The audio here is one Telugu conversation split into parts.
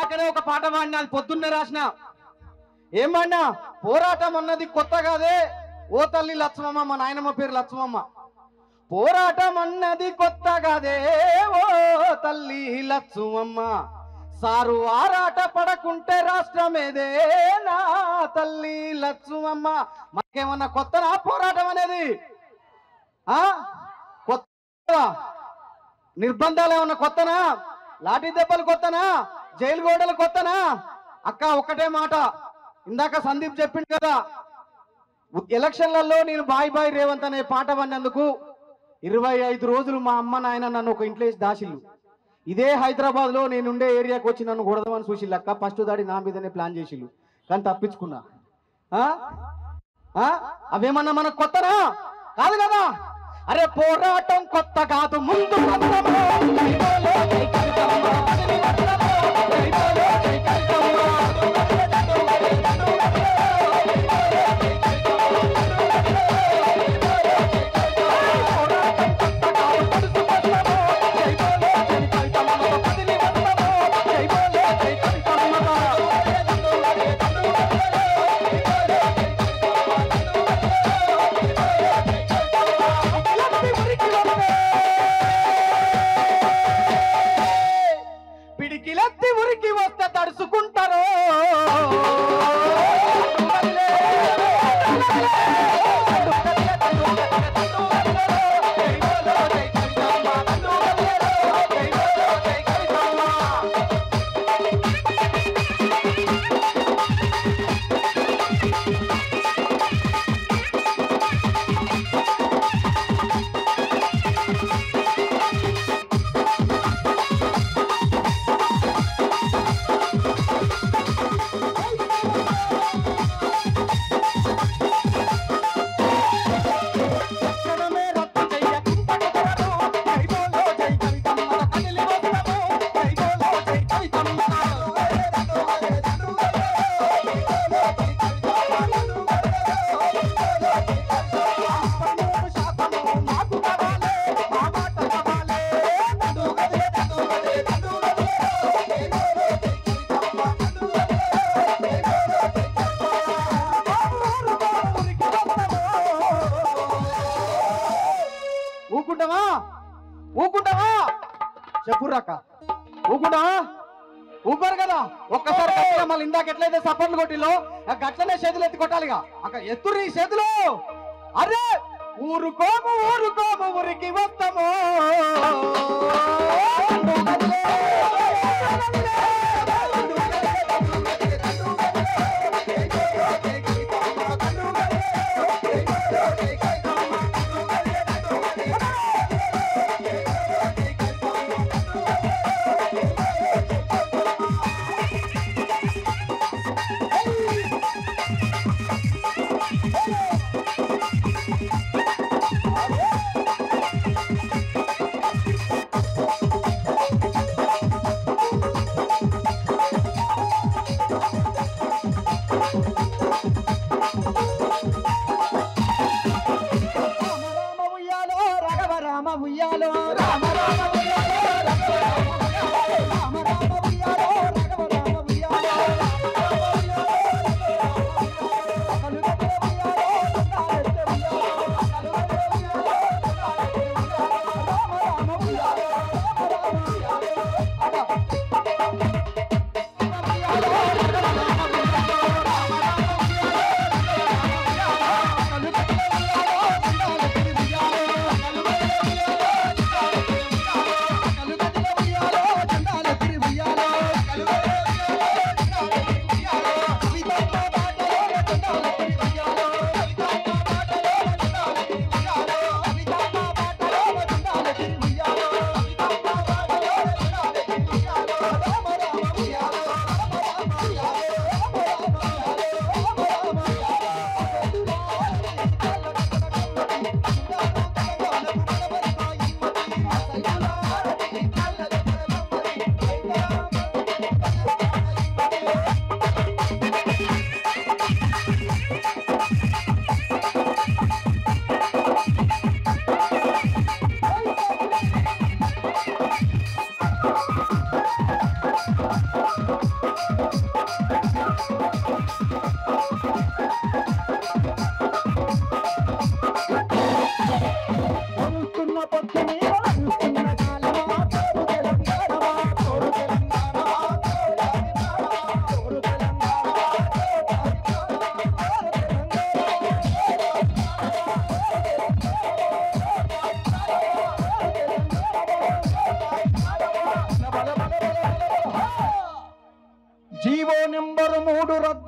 ఇందాకనే ఒక పాట పాడినా, అది పొద్దున్నే రాసిన. ఏం పాడినా? పోరాటం అన్నది కొత్త కాదే ఓ తల్లి లక్ష్మమ్మ. మా నాయనమ్మ పేరు లక్ష్మమ్మ. పోరాటం అన్నది కొత్త కాదే ఓ తల్లి లక్ష్మమ్మ. సారు ఆరాట పడకుంటే రాష్ట్రమేదే నా తల్లి లక్ష్మమ్మ. మనకేమన్నా కొత్తనా పోరాటం అనేది? కొత్త నిర్బంధాలు ఏమన్నా కొత్తనా? లాఠీ దెబ్బలు కొత్తనా? జైలు గోడలు కొత్తనా? అక్క ఒక్కటే మాట, ఇందాక సందీప్ చెప్పిండు కదా, ఎలక్షన్లలో నేను బాయ్ బాయ్ రేవంత్ అనే పాట పాడినందుకు 25 రోజులు మా అమ్మ నాయన నన్ను ఒక ఇంట్లో వేసి దాచిల్లు. ఇదే హైదరాబాద్ లో నేను ఉండే ఏరియాకి వచ్చి నన్ను కొడదామని చూసిల్లు అక్క. ఫస్ట్ దాడి నా మీదనే ప్లాన్ చేసిల్లు, కానీ తప్పించుకున్నా. అవేమన్నా మనకు కొత్తనా? కాదు కదా. అరే పోరాటం కొత్త కాదు, ముందు పిడికిలెత్తి ఉరికి వస్తే తడుచుకుంటారు. ఊకుంటావా? ఊకుంటావా? చెప్పుర్రాక. ఊకుంటావా? ఊపారు కదా ఒక్కసారి. మళ్ళీ ఇందాక ఎట్లయితే సపర్లు కొట్టిలో గట్లనే చేతులు ఎత్తి కొట్టాలిగా. అక్కడ ఎత్తురు ఈ చేతులు. అరే ఊరుకోము ఊరుకోము ఊరికి వస్తాము.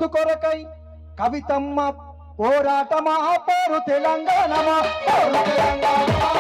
గుర్తు కొరకై కవితమ్మ పోరాటమా పోరు తెలంగాణమా పోరు తెలంగాణమా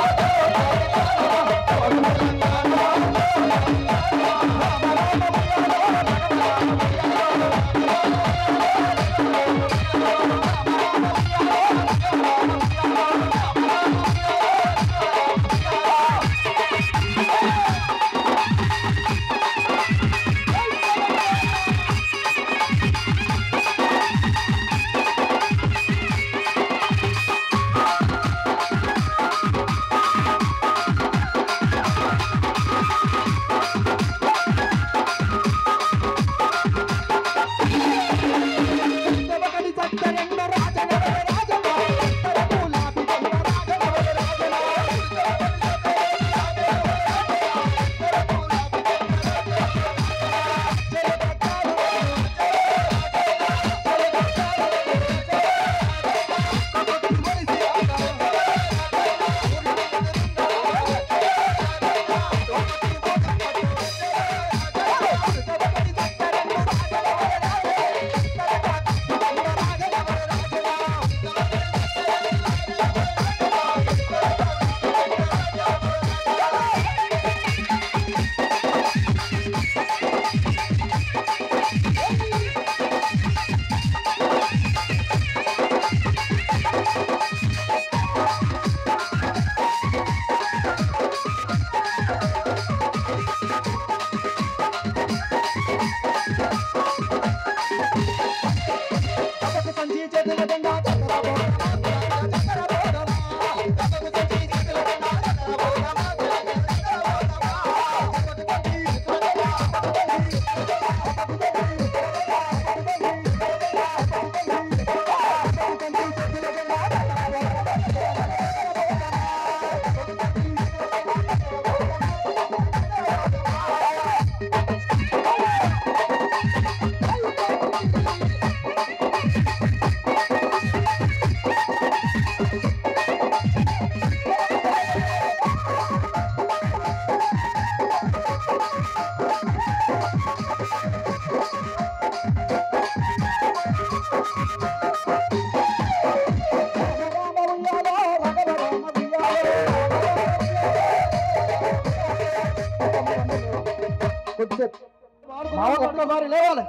ఒక్కసారి లేవాలి.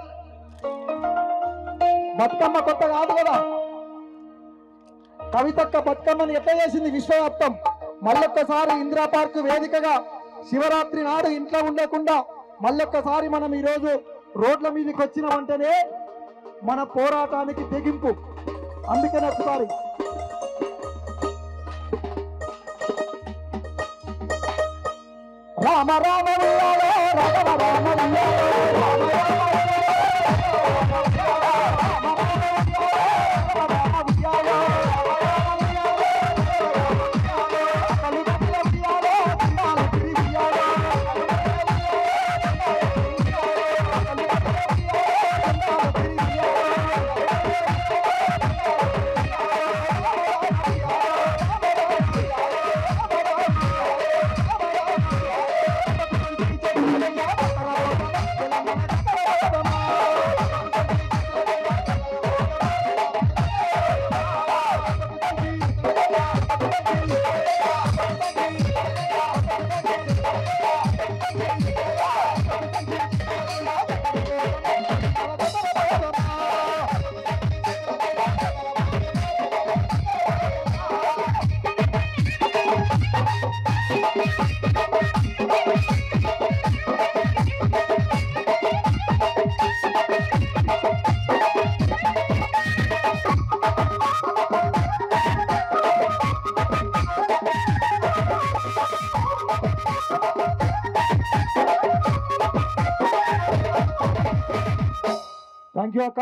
బతుకమ్మ కొత్త కాదు కదా. కవితక్క బతుకమ్మని ఎట్లా చేసింది విశ్వవ్యాప్తం. మళ్ళొక్కసారి ఇందిరా పార్క్ వేదికగా శివరాత్రి నాడు ఇంట్లో ఉండకుండా మళ్ళొక్కసారి మనం ఈరోజు రోడ్ల మీదకి వచ్చినామంటేనే మన పోరాటానికి తెగింపు. అందుకనే ఒకసారి రామ రామ ఉయ్యాలో రామ రామ ఉయ్యాలో థ్యాంక్ యూ అక్క.